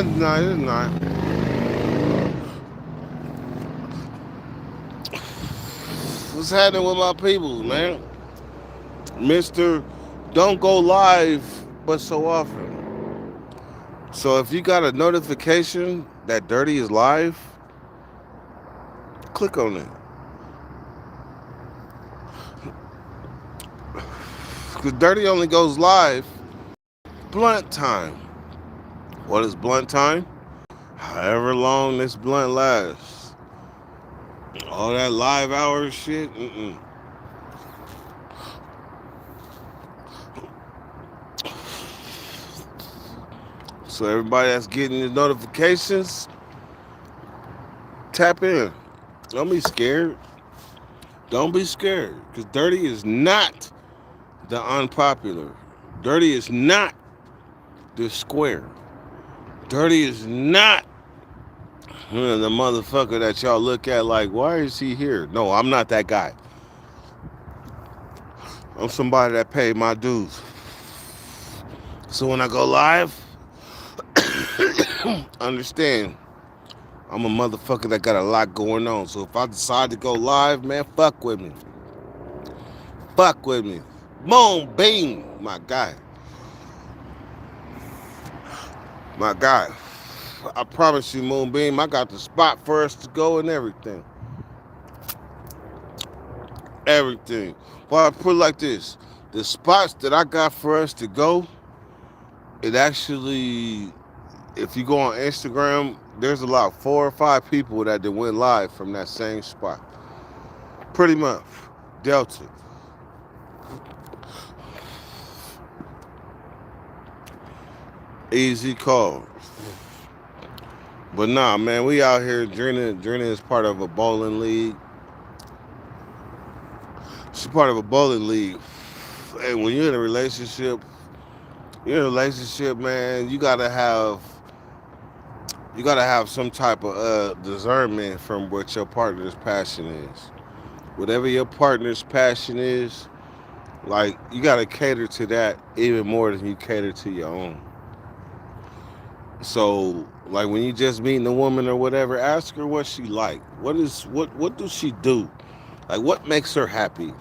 It's not. What's happening with my peoples, man? Mister, don't go live, but so often. So if you got a notification that Dirty is live, click on it. Because Dirty only goes live blunt time. What is blunt time? However long this blunt lasts. All that live hours shit, mm-mm. So everybody that's getting the notifications, tap in. Don't be scared. Don't be scared. Because Dirty is not the unpopular. Dirty is not the square. Dirty is not the motherfucker that y'all look at like, why is he here? No, I'm not that guy. I'm somebody that paid my dues. So when I go live, understand, I'm a motherfucker that got a lot going on. So if I decide to go live, man, fuck with me. Fuck with me. Boom, bing, my guy. My guy. I promise you, Moonbeam, I got the spot for us to go and everything. Everything. But I put it like this. The spots that I got for us to go, it actually, if you go on Instagram, there's a lot, 4 or 5 people that went live from that same spot. Pretty much. Delta. Easy call. But nah, man, we out here. Drina is part of a bowling league. She's part of a bowling league. And when you're in a relationship, man, you gotta have some type of discernment from what your partner's passion is. Whatever your partner's passion is, like you gotta cater to that even more than you cater to your own. So, like when you just meeting a woman or whatever, ask her what she like. What does she do? Like what makes her happy?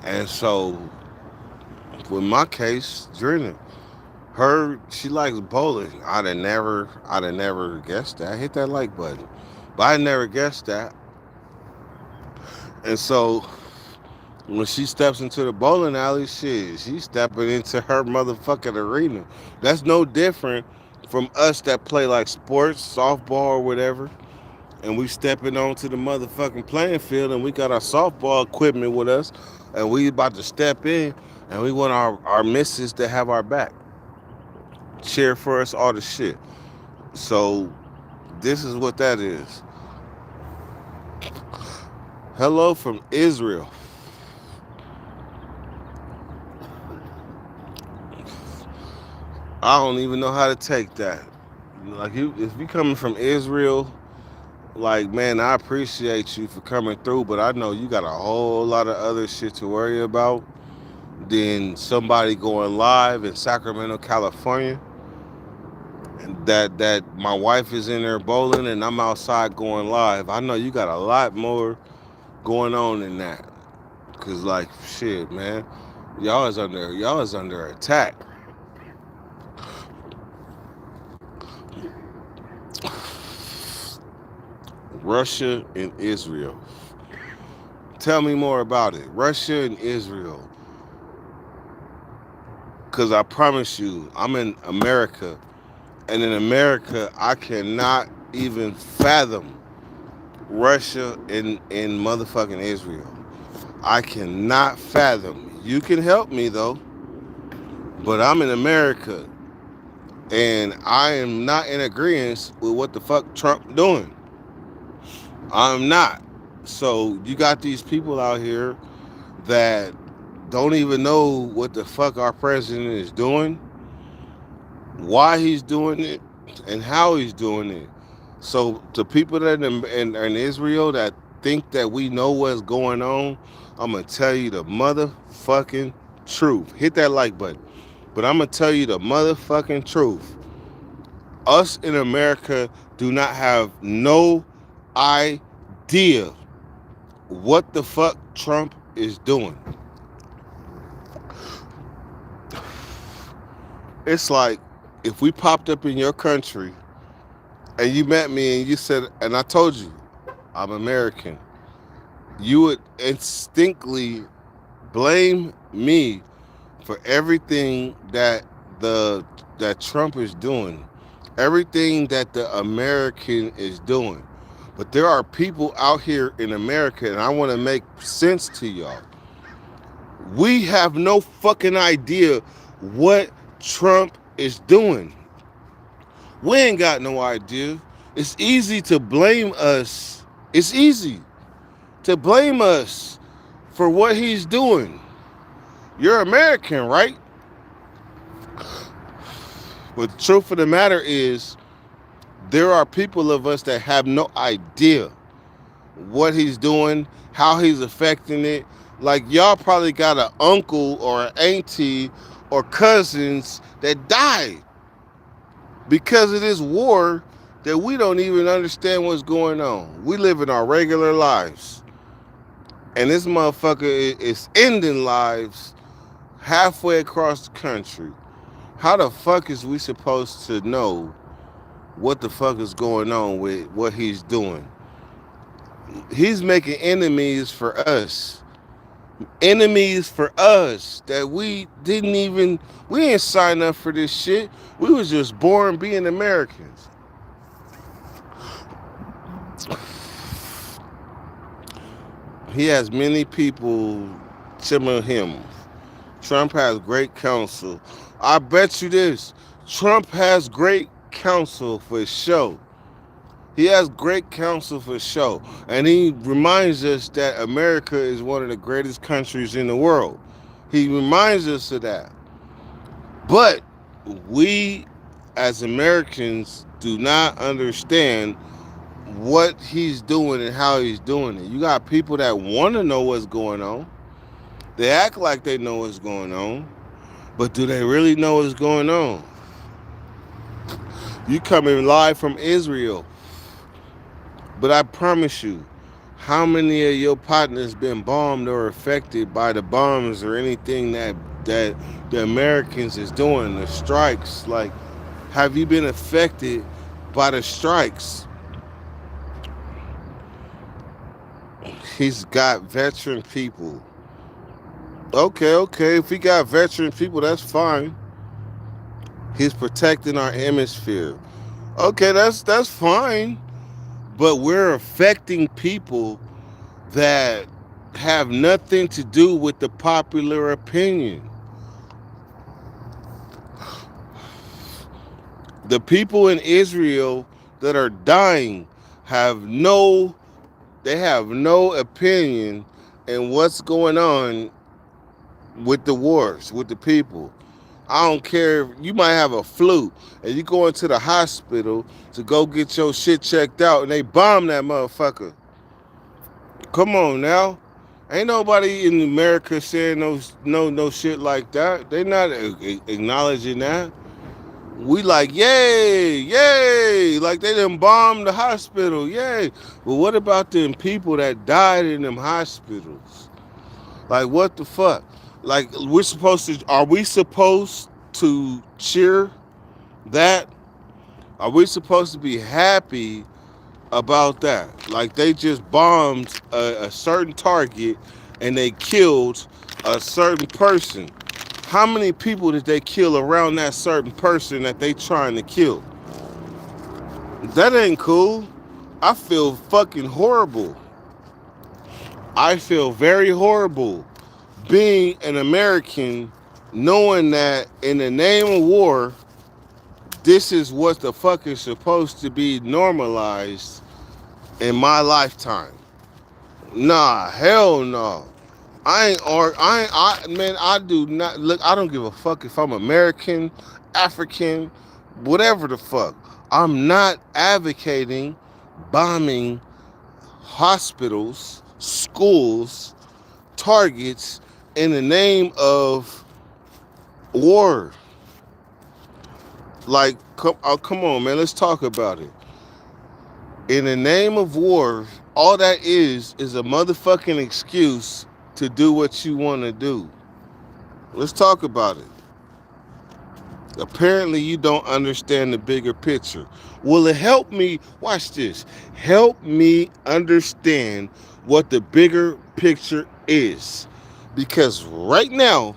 And so, with my case, Drina, she likes bowling. I'd have never guessed that. Hit that like button, but I never guessed that. And so, when she steps into the bowling alley, shit, she's stepping into her motherfucking arena. That's no different from us that play like sports, softball or whatever, and we stepping onto the motherfucking playing field and we got our softball equipment with us and we about to step in and we want our missus to have our back. Cheer for us, all the shit. So this is what that is. Hello from Israel. I don't even know how to take that. Like if you coming from Israel, like man, I appreciate you for coming through, but I know you got a whole lot of other shit to worry about than somebody going live in Sacramento, California. And that my wife is in there bowling and I'm outside going live. I know you got a lot more going on than that. Cause like shit, man, y'all is under attack. Russia and Israel. Tell me more about it. Russia and Israel. Because I promise you, I'm in America. And in America, I cannot even fathom Russia and motherfucking Israel. I cannot fathom. You can help me, though. But I'm in America. And I am not in agreement with what the fuck Trump doing. I'm not. So you got these people out here that don't even know what the fuck our president is doing, why he's doing it, and how he's doing it. So the people that in Israel that think that we know what's going on, I'm gonna tell you the motherfucking truth. Hit that like button. But I'm gonna tell you the motherfucking truth. Us in America do not have no idea what the fuck Trump is doing. It's like if we popped up in your country and you met me and you said, and I told you I'm American, you would instinctively blame me for everything the that Trump is doing, everything that the American is doing. But there are people out here in America, and I want to make sense to y'all. We have no fucking idea what Trump is doing. We ain't got no idea. It's easy to blame us. It's easy to blame us for what he's doing. You're American, right? But the truth of the matter is, there are people of us that have no idea what he's doing, how he's affecting it. Like y'all probably got an uncle or an auntie or cousins that died because of this war that we don't even understand what's going on. We live in our regular lives. And this motherfucker is ending lives halfway across the country. How the fuck is we supposed to know what the fuck is going on with what he's doing? He's making enemies for us. Enemies for us that we didn't sign up for this shit. We was just born being Americans. He has many people similar him. Trump has great counsel. I bet you this. Trump has great counsel for show. He has great counsel for show. And he reminds us that America is one of the greatest countries in the world. He reminds us of that. But we as Americans do not understand what he's doing and how he's doing it. You got people that want to know what's going on. They act like they know what's going on. But do they really know what's going on? You coming live from Israel. But I promise you, how many of your partners been bombed or affected by the bombs or anything that the Americans is doing, the strikes? Like, have you been affected by the strikes? He's got veteran people. Okay. If he got veteran people, that's fine. He's protecting our hemisphere. Okay, that's fine. But we're affecting people that have nothing to do with the popular opinion. The people in Israel that are dying they have no opinion in what's going on with the wars, with the people. I don't care if you might have a flu and you go into the hospital to go get your shit checked out and they bomb that motherfucker. Come on now. Ain't nobody in America saying no shit like that. They not acknowledging that. We like, yay, like they done bombed the hospital, yay. But what about them people that died in them hospitals? Like, what the fuck? Like, are we supposed to cheer that? Are we supposed to be happy about that? Like, they just bombed a certain target and they killed a certain person. How many people did they kill around that certain person that they trying to kill? That ain't cool. I feel fucking horrible. I feel very horrible being an American, knowing that in the name of war, this is what the fuck is supposed to be normalized in my lifetime. Nah, hell no. I do not, look, I don't give a fuck if I'm American, African, whatever the fuck. I'm not advocating bombing hospitals, schools, targets in the name of war. Like, come on, man. Let's talk about it. In the name of war, all that is a motherfucking excuse to do what you want to do. Let's talk about it. Apparently, you don't understand the bigger picture. Will it help me? Watch this. Help me understand what the bigger picture is. Because right now,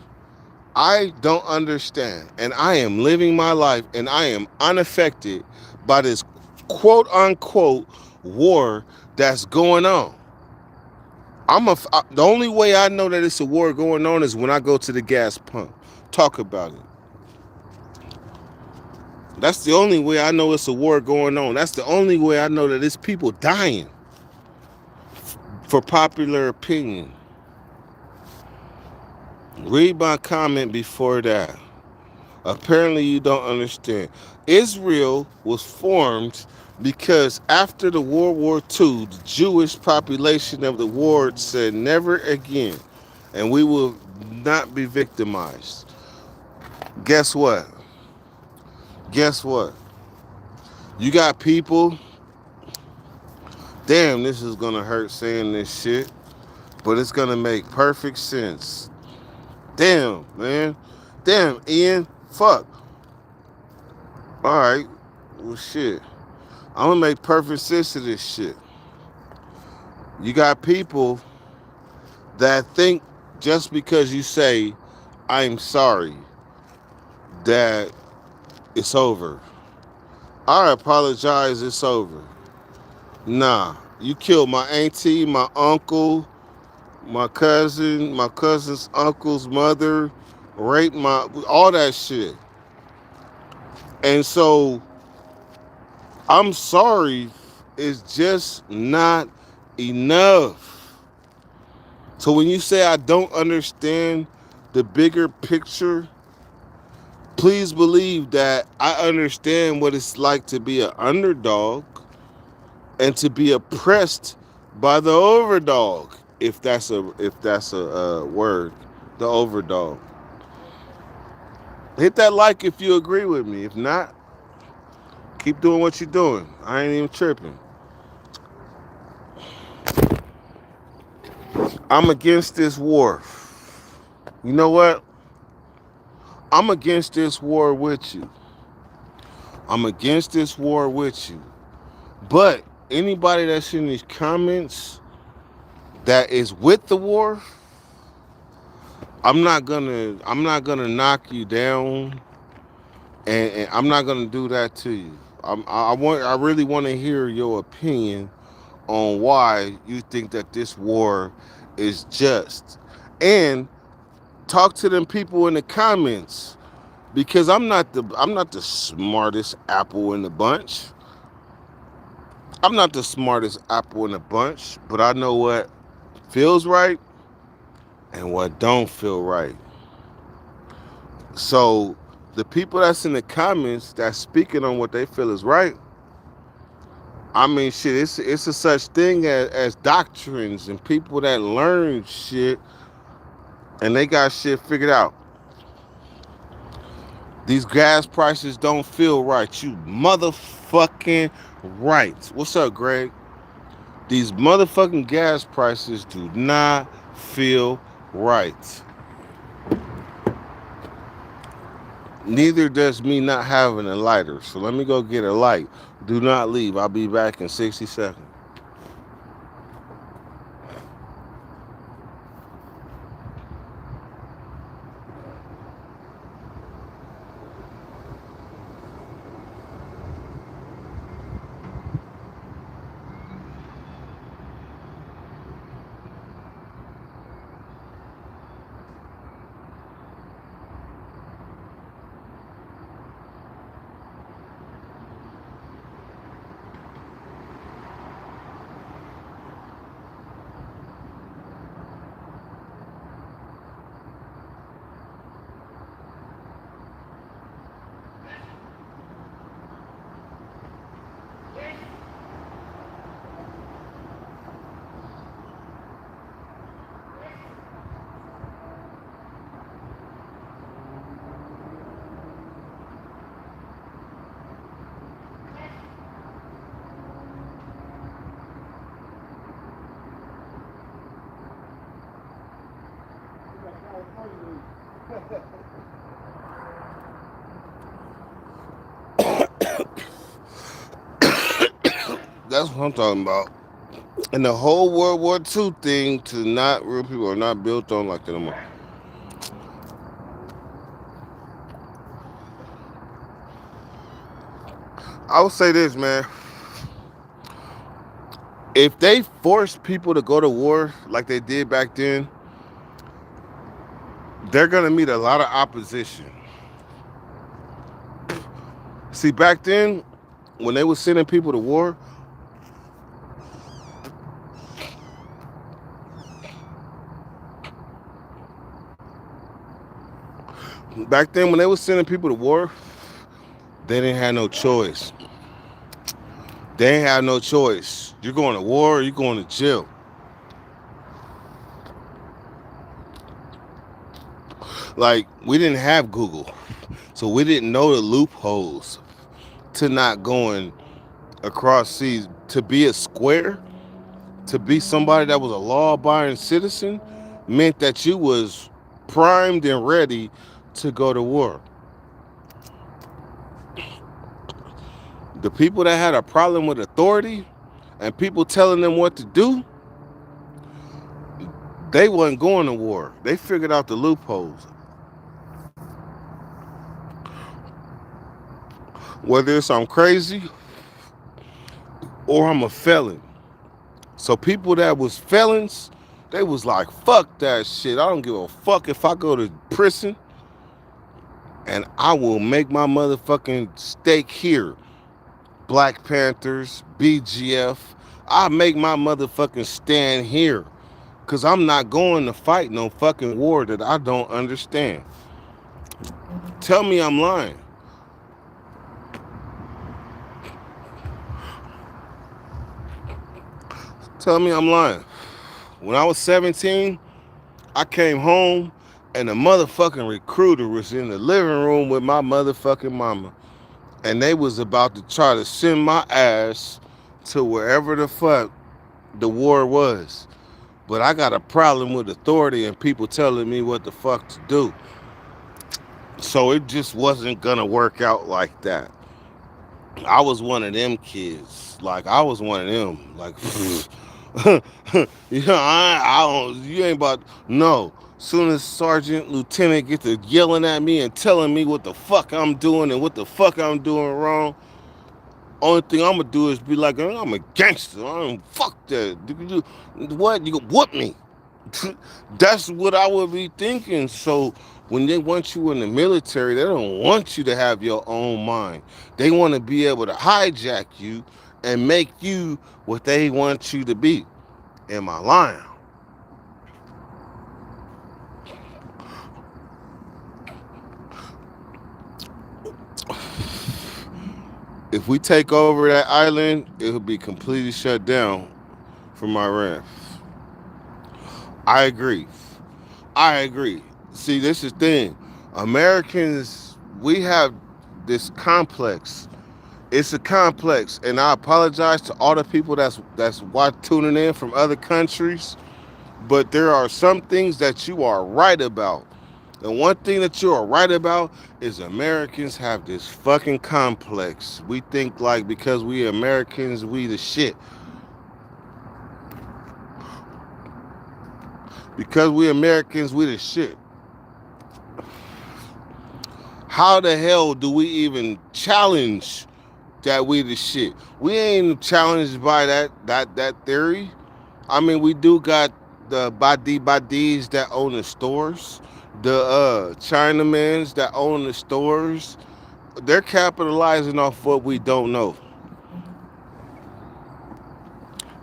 I don't understand. And I am living my life and I am unaffected by this quote unquote war that's going on. The only way I know that it's a war going on is when I go to the gas pump. Talk about it. That's the only way I know it's a war going on. That's the only way I know that it's people dying for popular opinion. Read my comment before that. Apparently, you don't understand. Israel was formed because after the World War II, the Jewish population of the world said never again, and we will not be victimized. Guess what? Guess what? You got people. Damn, this is gonna hurt saying this shit, but it's gonna make perfect sense. Damn, man. Damn, Ian. Fuck. All right. Well, shit. I'm gonna make perfect sense of this shit. You got people that think just because you say, I'm sorry, that it's over. I apologize, it's over. Nah. You killed my auntie, my uncle, my cousin's uncle's mother, raped all that shit. And so I'm sorry is just not enough. So when you say I don't understand the bigger picture, please believe that I understand what it's like to be an underdog and to be oppressed by the overdog, if that's a word, the overdog. Hit that like if you agree with me. If not, keep doing what you're doing. I ain't even tripping. I'm against this war. You know what? I'm against this war with you. I'm against this war with you. But anybody that's in these comments that is with the war, I'm not gonna knock you down, and I'm not gonna do that to you. I really want to hear your opinion on why you think that this war is just, and talk to them people in the comments because I'm not the smartest apple in the bunch. I'm not the smartest apple in the bunch, but I know what feels right and what don't feel right. So the people that's in the comments that's speaking on what they feel is right, I mean, shit, it's a such thing as doctrines and people that learn shit and they got shit figured out. These gas prices don't feel right. You motherfucking right. What's up, Greg? These motherfucking gas prices do not feel right. Neither does me not having a lighter. So let me go get a light. Do not leave. I'll be back in 60 seconds. That's what I'm talking about. And the whole World War II thing to not real people are not built on like that anymore. I would say this, man. If they force people to go to war like they did back then, they're gonna meet a lot of opposition. See, back then, when they were sending people to war, back then when they were sending people to war, they didn't have no choice. They ain't have no choice. You're going to war or you're going to jail. Like, we didn't have Google. So we didn't know the loopholes to not going across seas. To be a square, to be somebody that was a law-abiding citizen, meant that you was primed and ready to go to war. The people that had a problem with authority and people telling them what to do, they wasn't going to war. They figured out the loopholes. Whether it's I'm crazy or I'm a felon. So people that was felons, they was like, fuck that shit. I don't give a fuck if I go to prison and I will make my motherfucking stake here. Black Panthers, BGF. I make my motherfucking stand here. Cause I'm not going to fight no fucking war that I don't understand. Tell me I'm lying. Tell me I'm lying. When I was 17, I came home and the motherfucking recruiter was in the living room with my motherfucking mama. And they was about to try to send my ass to wherever the fuck the war was. But I got a problem with authority and people telling me what the fuck to do. So it just wasn't gonna work out like that. I was one of them kids. Like I was one of them. Like, I don't. You ain't about. No. Soon as Sergeant, Lieutenant get to yelling at me and telling me what the fuck I'm doing and what the fuck I'm doing wrong, only thing I'm gonna do is be like, I'm a gangster. I don't fuck that. What? You gonna whoop me? That's what I would be thinking. So when they want you in the military, they don't want you to have your own mind. They want to be able to hijack you and make you what they want you to be. Am I lying? If we take over that island, it'll be completely shut down from Iran. I agree. I agree. See, this is the thing. Americans, we have this complex. It's a complex, and I apologize to all the people that's tuning in from other countries. But there are some things that you are right about. And one thing that you are right about is Americans have this fucking complex. We think like because we Americans, we the shit. Because we Americans, we the shit. How the hell do we even challenge that we the shit? We ain't challenged by that theory. I mean, we do got the badis that own the stores, the Chinamans that own the stores. They're capitalizing off what we don't know.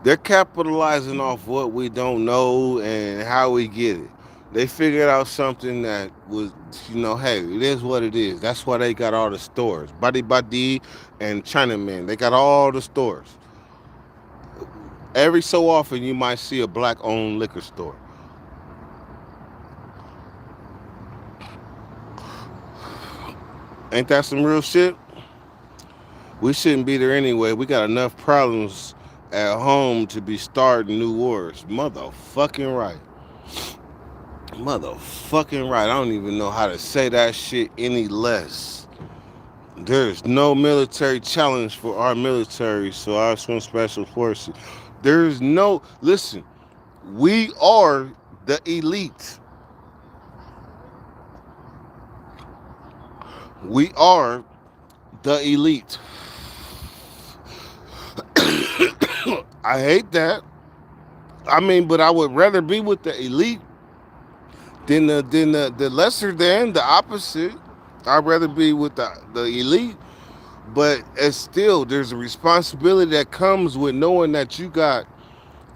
They're capitalizing off what we don't know and how we get it. They figured out something that was, hey, it is what it is. That's why they got all the stores. Badi and Chinaman, they got all the stores. Every so often, you might see a black-owned liquor store. Ain't that some real shit? We shouldn't be there anyway. We got enough problems at home to be starting new wars. Motherfucking right. Motherfucking right. I don't even know how to say that shit any less. There's no military challenge for our military, so our swim special forces. There's no listen. We are the elite. We are the elite. I hate that. I mean, but I would rather be with the elite than the lesser than the opposite. I'd rather be with the elite, but it's still there's a responsibility that comes with knowing that you got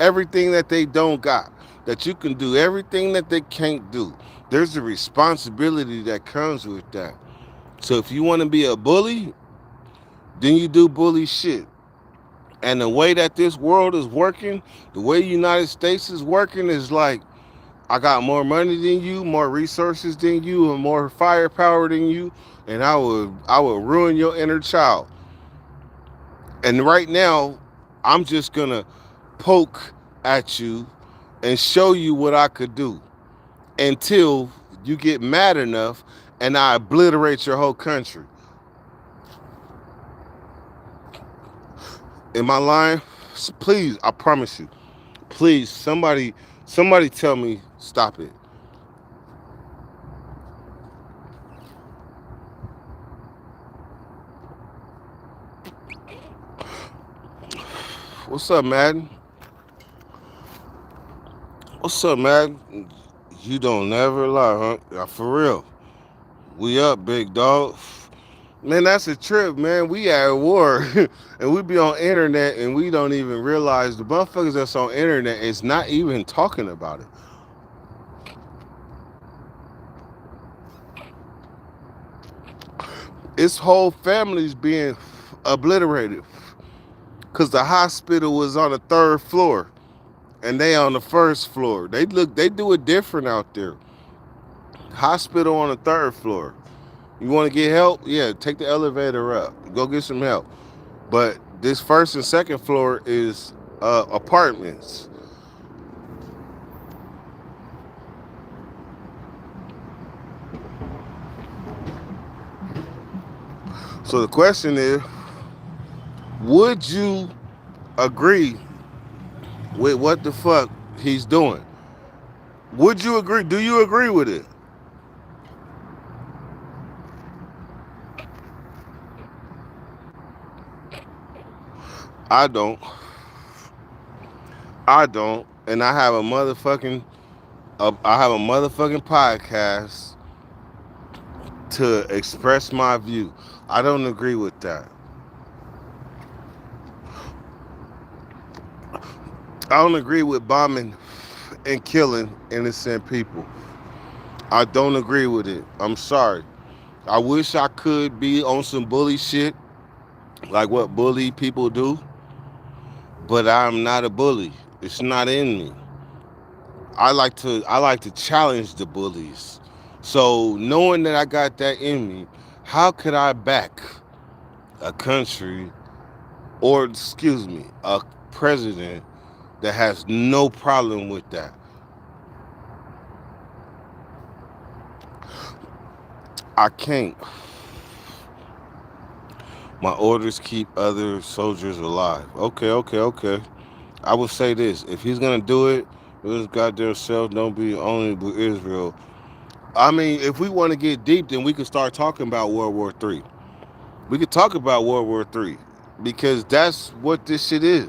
everything that they don't got, that you can do everything that they can't do. There's a responsibility that comes with that. So if you want to be a bully, then you do bully shit. And the way that this world is working, the way the United States is working is like I got more money than you, more resources than you, and more firepower than you, and I would ruin your inner child. And right now, I'm just gonna poke at you and show you what I could do until you get mad enough and I obliterate your whole country. Am I lying? Please, I promise you. Please, somebody tell me stop it. What's up, Madden? What's up, Madden? You don't never lie, huh? Yeah, for real. We up, big dog. Man, that's a trip, man. We at war, and we be on internet, and we don't even realize the motherfuckers that's on internet is not even talking about it. Its whole family's being obliterated because the hospital was on the third floor, and they on the first floor. They do it different out there. Hospital on the third floor. You want to get help? Yeah, take the elevator up. Go get some help. But this first and second floor is apartments. So the question is, would you agree with what the fuck he's doing? Would you agree? Do you agree with it? I don't. I don't. And I have a motherfucking podcast to express my view. I don't agree with that. I don't agree with bombing and killing innocent people. I don't agree with it. I'm sorry. I wish I could be on some bully shit, like what bully people do, but I'm not a bully. It's not in me. I like to challenge the bullies. So knowing that I got that in me, how could I back a country or excuse me, a president that has no problem with that? I can't. My orders keep other soldiers alive. Okay, okay, okay. I would say this: if he's gonna do it with his goddamn self, don't be only with Israel. I mean, if we want to get deep, then we could start talking about World War III. We could talk about World War III because that's what this shit is.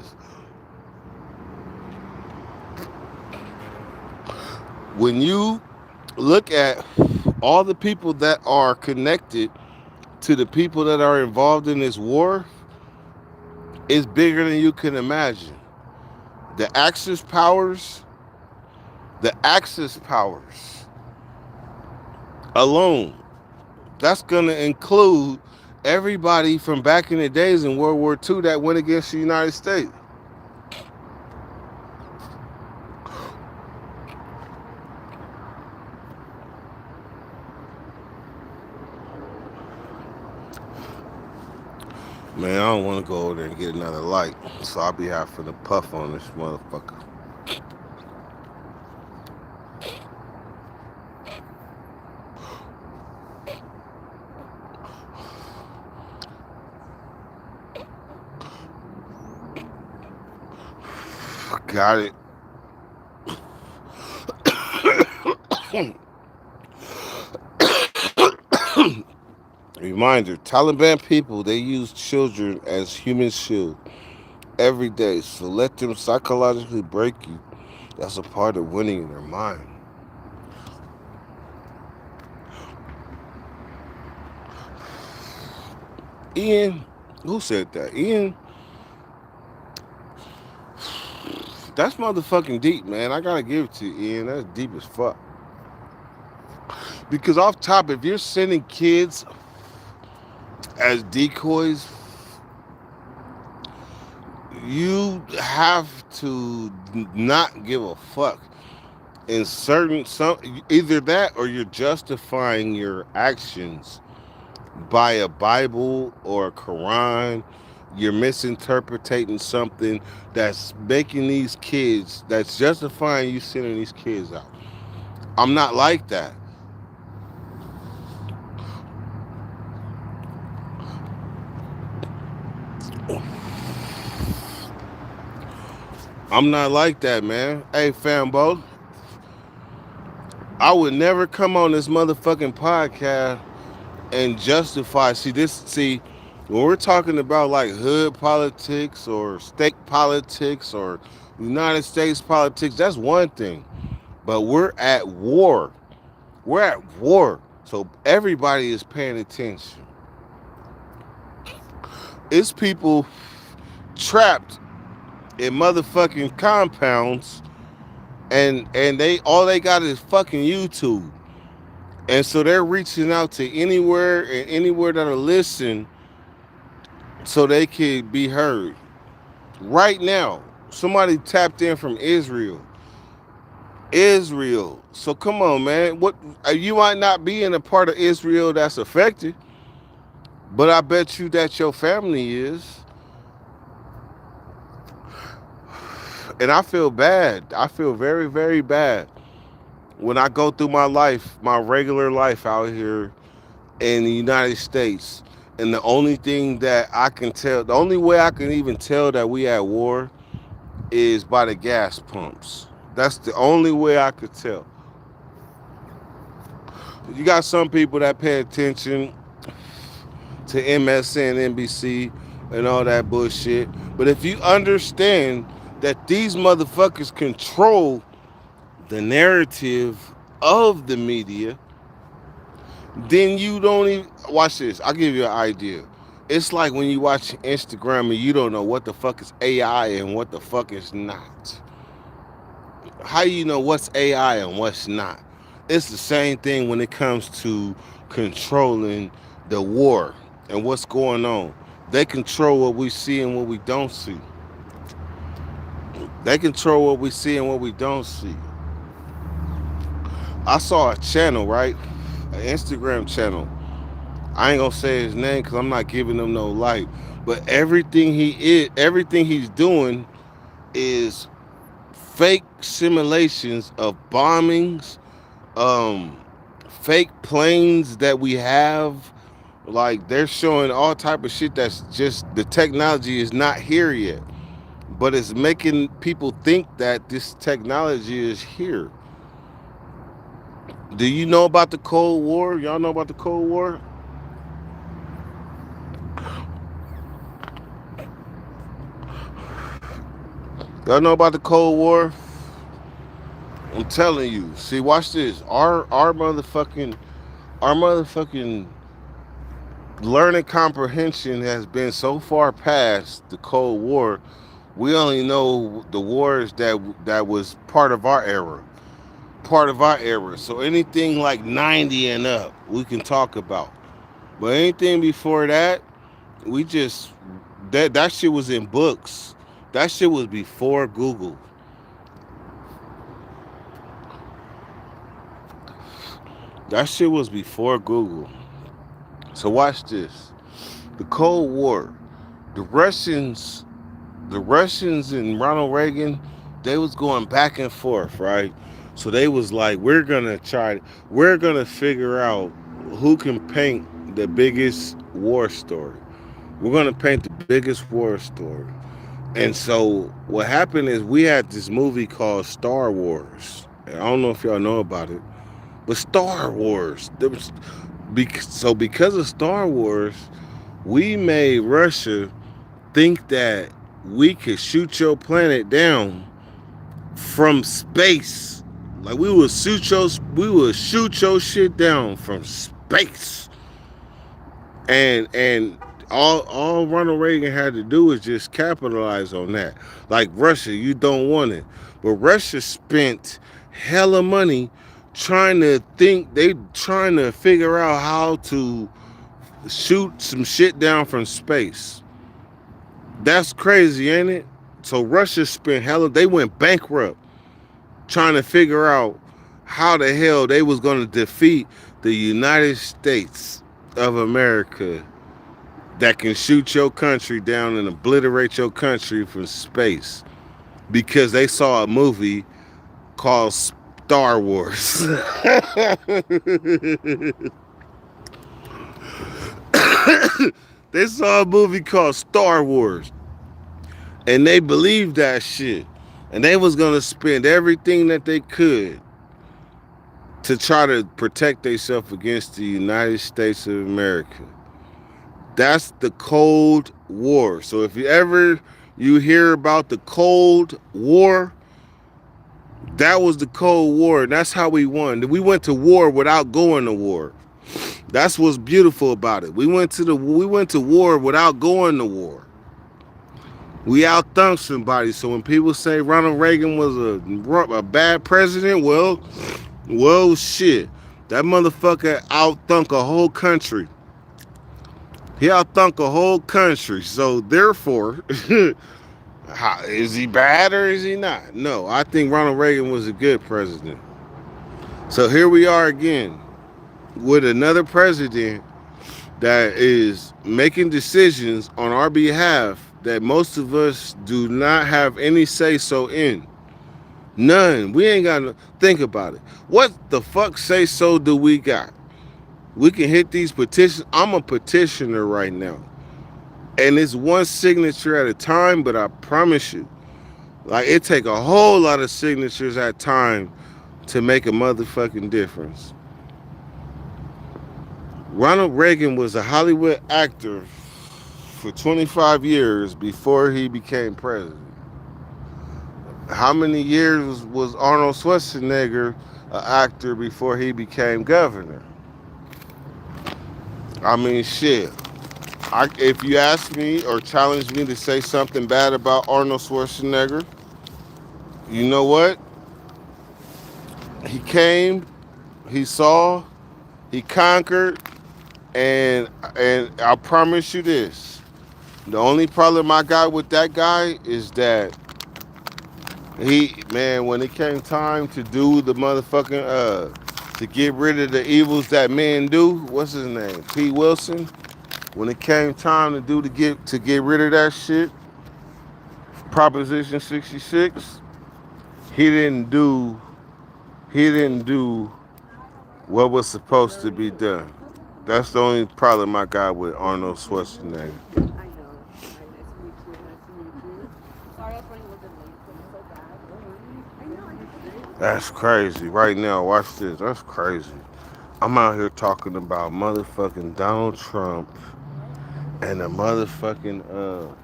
When you look at all the people that are connected to the people that are involved in this war, it's bigger than you can imagine. The Axis powers, the Axis powers alone, that's going to include everybody from back in the days in World War II that went against the United States. Man, I don't want to go over there and get another light, so I'll be having to puff on this motherfucker. Got it. Reminder: Taliban people, they use children as human shield every day. So let them psychologically break you. That's a part of winning in their mind. Ian, who said that? Ian, that's motherfucking deep, man. I gotta give it to you, Ian. That's deep as fuck. Because off top, if you're sending kids as decoys, you have to not give a fuck. In certain some either that or you're justifying your actions by a Bible or a Quran. You're misinterpreting something that's making these kids, that's justifying you sending these kids out. I'm not like that. I'm not like that, man. Hey, Fambo, I would never come on this motherfucking podcast and justify. See, when we're talking about like hood politics or state politics or United States politics, that's one thing. But we're at war. We're at war. So everybody is paying attention. It's people trapped in motherfucking compounds and they all they got is fucking YouTube. And so they're reaching out to anywhere and anywhere that'll listen so they could be heard. Right now, somebody tapped in from Israel. Israel. So come on, man. What you might not be in a part of Israel that's affected, but I bet you that your family is. And I feel bad. I feel very, very bad when I go through my life, my regular life out here in the United States. And the only thing that I can tell, the only way I can even tell that we at war is by the gas pumps. That's the only way I could tell. You got some people that pay attention to MSN, NBC, and all that bullshit. But if you understand that these motherfuckers control the narrative of the media, then you don't even watch this. I'll give you an idea. It's like when you watch Instagram and you don't know what the fuck is AI and what the fuck is not. How do you know what's AI and what's not? It's the same thing when it comes to controlling the war and what's going on. They control what we see and what we don't see. They control what we see and what we don't see. I saw a channel, right? An Instagram channel. I ain't gonna say his name because I'm not giving him no light. But everything he's doing is fake simulations of bombings, um, fake planes that we have. Like they're showing all type of shit that's just the technology is not here yet, but it's making people think that this technology is here. Do you know about the Cold War? Y'all know about the Cold War? Y'all know about the Cold War? I'm telling you. See, watch this. Our motherfucking learning comprehension has been so far past the Cold War. We only know the wars that was part of our era. Part of our era. So anything like 90 and up, we can talk about. But anything before that, we just that shit was in books. That shit was before Google. That shit was before Google. So watch this. The Cold War. The Russians, the Russians and Ronald Reagan, they was going back and forth, right? So they was like, we're gonna figure out who can paint the biggest war story. We're gonna paint the biggest war story. And so what happened is we had this movie called Star Wars. And I don't know if y'all know about it, but Star Wars. So because of Star Wars, we made Russia think that we could shoot your planet down from space. Like we would shoot your shit down from space. And all Ronald Reagan had to do was just capitalize on that. Like Russia, you don't want it. But Russia spent hella money trying to figure out how to shoot some shit down from space. That's crazy, ain't it? So Russia spent hella they went bankrupt trying to figure out how the hell they was gonna defeat the United States of America that can shoot your country down and obliterate your country from space because they saw a movie called Star Wars. They saw a movie called Star Wars and they believed that shit. And they was gonna spend everything that they could to try to protect themselves against the United States of America. That's the Cold War. So if you hear about the Cold War, that was the Cold War, and that's how we won. We went to war without going to war. That's what's beautiful about it. We went to war without going to war. We outthunk somebody. So when people say Ronald Reagan was a bad president, well, shit, that motherfucker outthunk a whole country. He outthunk a whole country. So therefore, is he bad or is he not? No, I think Ronald Reagan was a good president. So here we are again with another president that is making decisions on our behalf that most of us do not have any say so in. None. We ain't got to think about it. What the fuck say so do we got? We can hit these petitions. I'm a petitioner right now. And it's one signature at a time, but I promise you, like it take a whole lot of signatures at a time to make a motherfucking difference. Ronald Reagan was a Hollywood actor for 25 years before he became president. How many years was Arnold Schwarzenegger an actor before he became governor? I mean, shit. If you ask me or challenge me to say something bad about Arnold Schwarzenegger, you know what? He came, he saw, he conquered, and I promise you this. The only problem I got with that guy is that when it came time to do the motherfucking to get rid of the evils that men do, what's his name? P. Wilson. When it came time to get rid of that shit, Proposition 66, he didn't do he didn't do what was supposed to be done. That's the only problem I got with Arnold Schwarzenegger. That's crazy. Right now, watch this. That's crazy. I'm out here talking about motherfucking Donald Trump and the motherfucking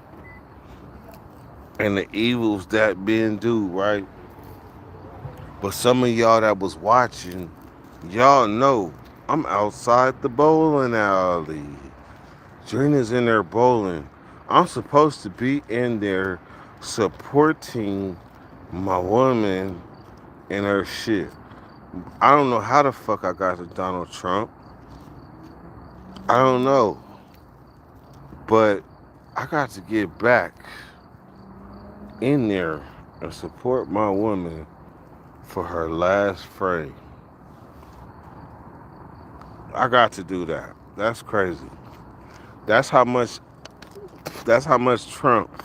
and the evils that men do, right? But some of y'all that was watching, y'all know I'm outside the bowling alley. Trina's in there bowling. I'm supposed to be in there supporting my woman and her shit. I don't know how the fuck I got to Donald Trump. I don't know. But I got to get back in there and support my woman for her last frame. I got to do that. That's crazy. That's how much Trump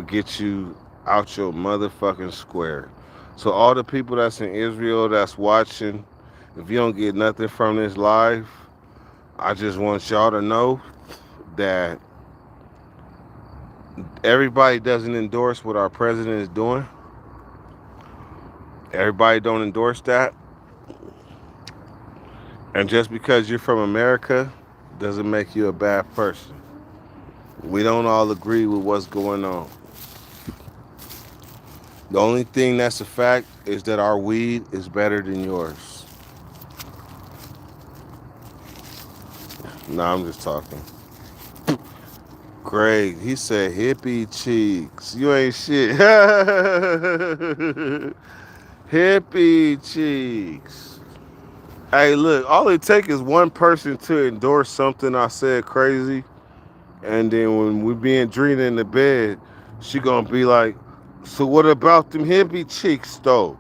get you out your motherfucking square. So all the people that's in Israel that's watching, if you don't get nothing from this live, I just want y'all to know that Everybody doesn't endorse what our president is doing. Everybody don't endorse that. And just because you're from America doesn't make you a bad person. We don't all agree with what's going on. The only thing that's a fact is that our weed is better than yours. Nah, I'm just talking. Greg, he said hippie cheeks. You ain't shit. Hippie cheeks. Hey, look, all it takes is one person to endorse something I said crazy, and then when we be in Drina in the bed, she gonna be like, so what about them hippie cheeks though?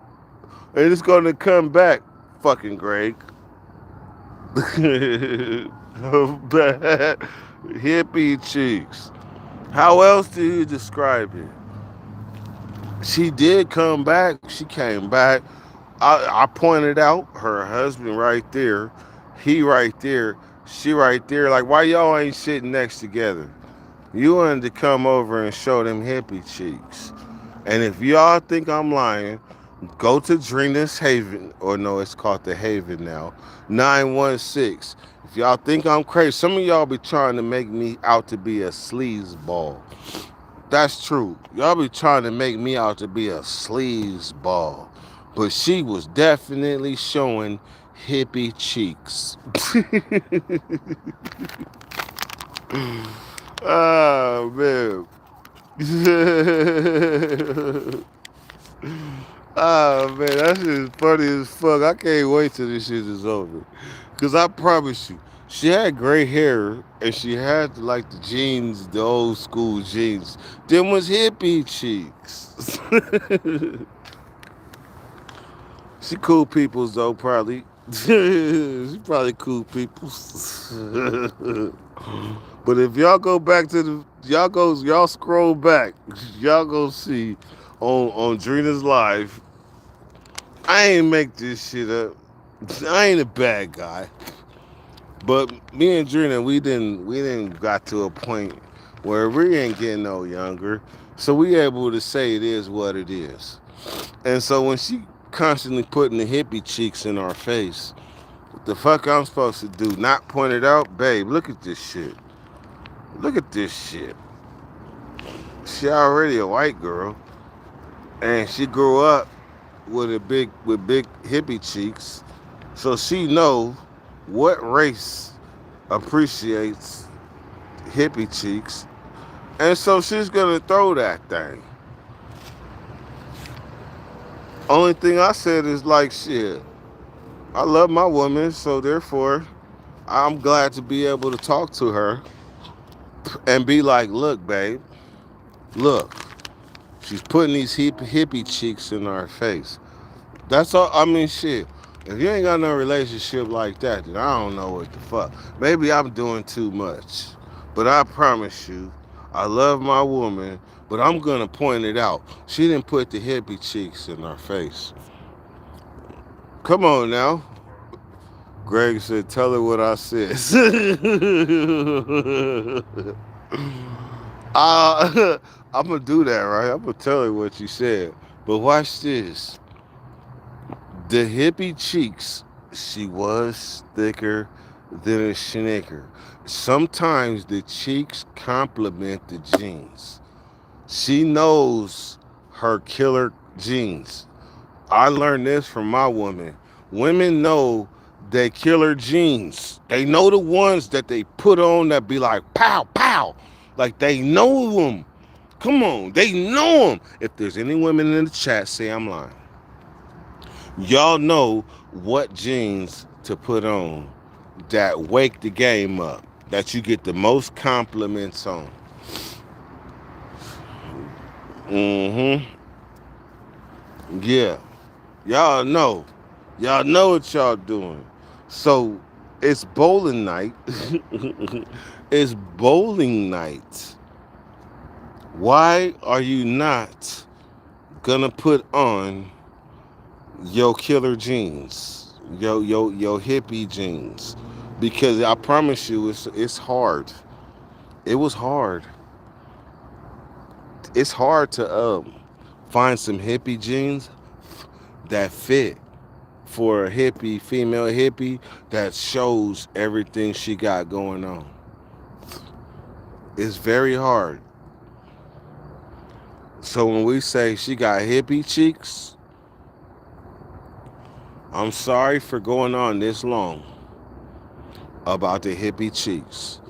And it's gonna come back, fucking Greg. Hippie cheeks. How else do you describe it? She did come back. She came back. I pointed out her husband right there, he right there, she right there. Like, why y'all ain't sitting next together? You wanted to come over and show them hippie cheeks. And if y'all think I'm lying, go to Drina's Haven, or no, it's called the Haven now, 916. If y'all think I'm crazy, some of y'all be trying to make me out to be a sleazeball. That's true. Y'all be trying to make me out to be a sleazeball. But she was definitely showing hippie cheeks. Oh, man. Oh, man, that shit is funny as fuck. I can't wait till this shit is over. Because I promise you, she had gray hair and she had like the jeans, the old school jeans. Them was hippie cheeks. She cool peoples though, probably. She probably cool peoples. But if y'all go back to y'all scroll back, y'all go see on Drina's live. I ain't make this shit up. I ain't a bad guy. But me and Drina, we didn't got to a point where we ain't getting no younger. So we able to say it is what it is. And so when she constantly putting the hippie cheeks in our face, what the fuck I'm supposed to do? Not point it out? Babe, look at this shit. Look at this shit. She already a white girl. And she grew up with big hippie cheeks. So she know what race appreciates hippie cheeks. And so she's gonna throw that thing. Only thing I said is like shit. I love my woman, so therefore I'm glad to be able to talk to her and be like, look, babe, look, she's putting these hippie cheeks in our face. That's all. I mean, shit. If you ain't got no relationship like that, then I don't know what the fuck. Maybe I'm doing too much. But I promise you, I love my woman, but I'm gonna point it out. She didn't put the hippie cheeks in our face. Come on now. Greg said, tell her what I said. I'm gonna do that, right? I'm gonna tell her what you said. But watch this. The hippie cheeks, she was thicker than a snicker. Sometimes the cheeks complement the jeans. She knows her killer jeans. I learned this from my woman. Women know they killer jeans. They know the ones that they put on that be like pow, pow. Like they know them. Come on, they know them. If there's any women in the chat, say I'm lying. Y'all know what jeans to put on that wake the game up, that you get the most compliments on. Mm-hmm. Yeah. Y'all know. Y'all know what y'all doing. So it's bowling night. It's bowling night. Why are you not gonna put on your killer jeans, your hippie jeans? Because I promise you, it's hard. It was hard. it's hard to find some hippie jeans that fit for a hippie, female hippie, that shows everything she got going on. It's very hard. So when we say she got hippie cheeks, I'm sorry for going on this long about the hippie cheeks.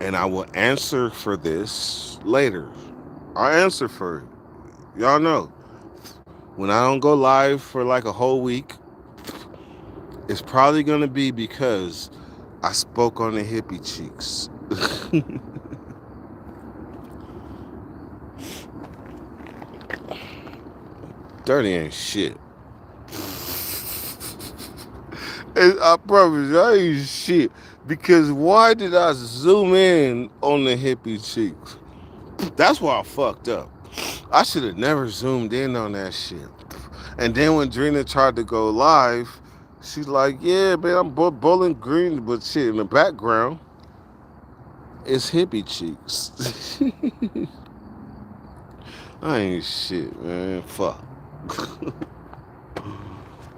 And I will answer for this later. I'll answer for it. Y'all know. When I don't go live for like a whole week, it's probably going to be because I spoke on the hippie cheeks. Dirty ain't shit. And I promise you, I ain't shit. Because why did I zoom in on the hippie cheeks? That's why I fucked up. I should have never zoomed in on that shit. And then when Drina tried to go live, she's like, yeah, man, I'm bowling green, but shit, in the background, it's hippie cheeks. I ain't shit, man. Fuck.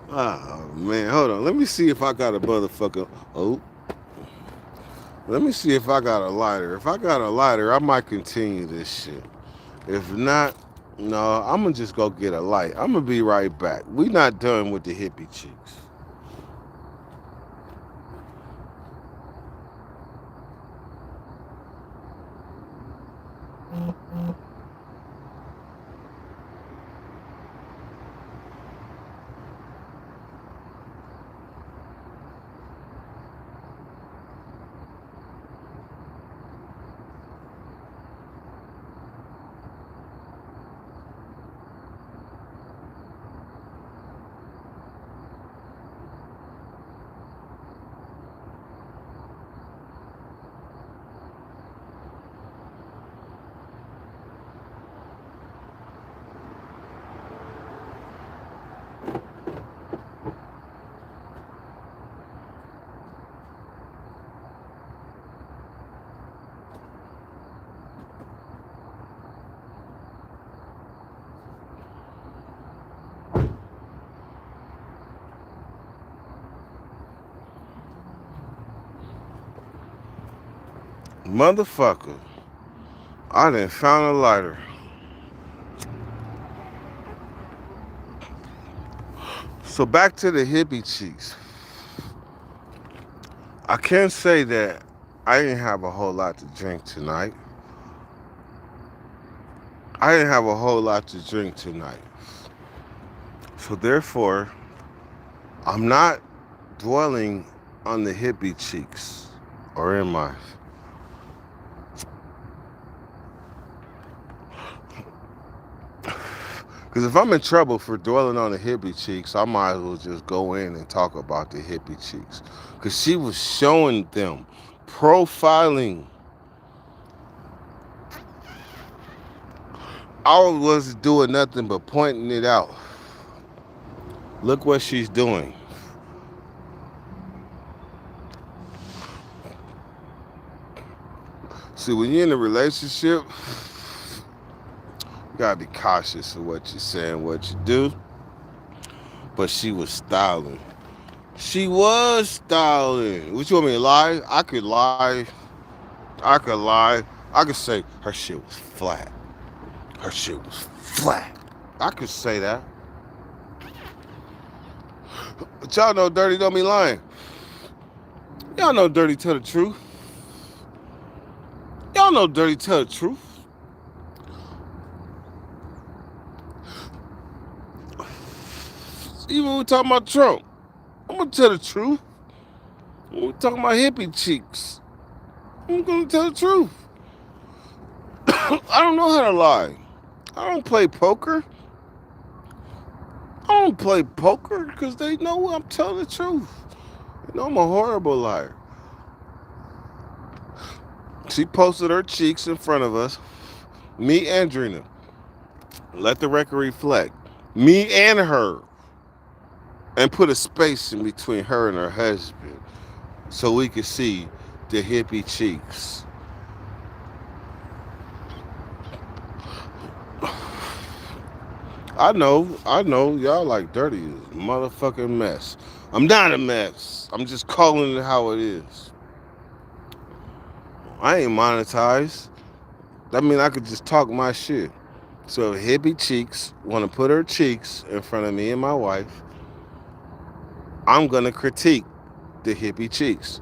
Oh, man, hold on. Let me see if I got a motherfucker. Oh. Let me see if I got a lighter. If I got a lighter, I might continue this shit. If not, no, I'm going to just go get a light. I'm going to be right back. We not done with the hippie cheeks. Motherfucker, I done found a lighter. So back to the hippie cheeks. I can't say that I didn't have a whole lot to drink tonight. I didn't have a whole lot to drink tonight. So therefore, I'm not dwelling on the hippie cheeks. Or am I? Because if I'm in trouble for dwelling on the hippie cheeks, I might as well just go in and talk about the hippie cheeks. Because she was showing them, profiling. I wasn't doing nothing but pointing it out. Look what she's doing. See, when you're in a relationship, you gotta be cautious of what you say and what you do. But she was styling. She was styling. What you want me to lie? I could lie. I could lie. I could say her shit was flat. Her shit was flat. I could say that. But y'all know Dirty don't be lying. Y'all know Dirty tell the truth. Y'all know Dirty tell the truth. Even when we talking about Trump, I'm gonna tell the truth. When we talking about hippie cheeks, I'm gonna tell the truth. I don't know how to lie. I don't play poker. I don't play poker because they know I'm telling the truth. You know I'm a horrible liar. She posted her cheeks in front of us, me and Drina. Let the record reflect. Me and her. And put a space in between her and her husband so we could see the hippie cheeks. I know, y'all like dirty is a motherfucking mess. I'm not a mess. I'm just calling it how it is. I ain't monetized. That mean I could just talk my shit. So if hippie cheeks want to put her cheeks in front of me and my wife, I'm gonna critique the hippie cheeks.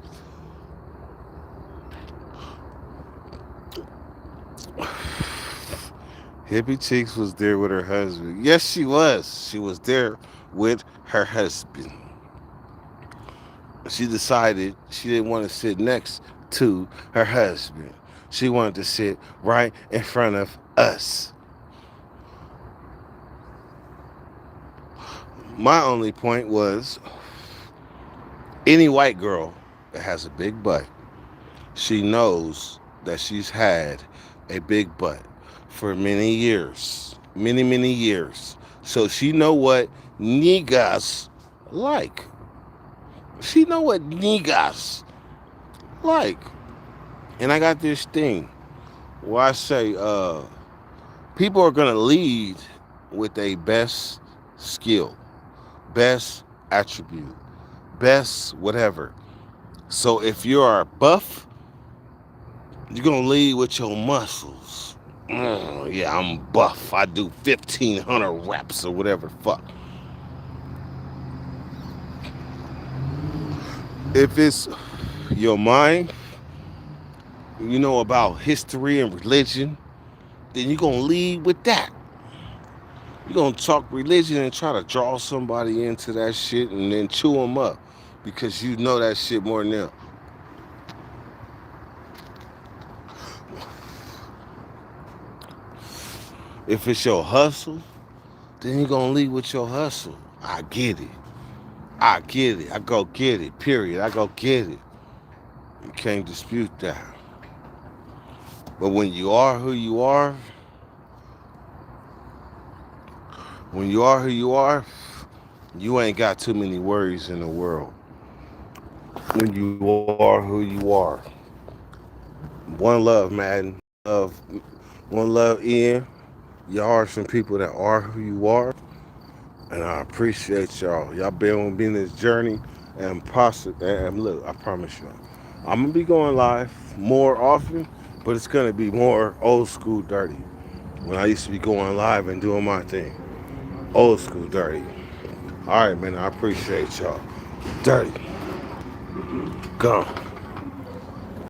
Hippie cheeks was there with her husband. Yes, she was. She was there with her husband. She decided she didn't want to sit next to her husband. She wanted to sit right in front of us. My only point was any white girl that has a big butt, she knows that she's had a big butt for many years. Many years. So she know what niggas like. She know what niggas like. And I got this thing where I say, people are gonna lead with a best skill, best attribute, best whatever. So if you are buff, you're gonna lead with your muscles. Yeah, I'm buff. I do 1,500 reps or whatever the fuck. If it's your mind, you know about history and religion, then you're gonna lead with that. You're gonna talk religion and try to draw somebody into that shit and then chew them up because you know that shit more than them. If it's your hustle, then you're gonna lead with your hustle. I get it. I get it. I go get it. Period. I go get it. You can't dispute that. But when you are who you are, when you are who you are, you ain't got too many worries in the world. When you are who you are. One love, Madden. Love, one love, Ian. Y'all are some people that are who you are, and I appreciate y'all. Y'all been with me in this journey, and and look, I promise y'all, I'm gonna be going live more often, but it's gonna be more old school dirty. When I used to be going live and doing my thing, old school dirty. All right, man, I appreciate y'all. Dirty, gone.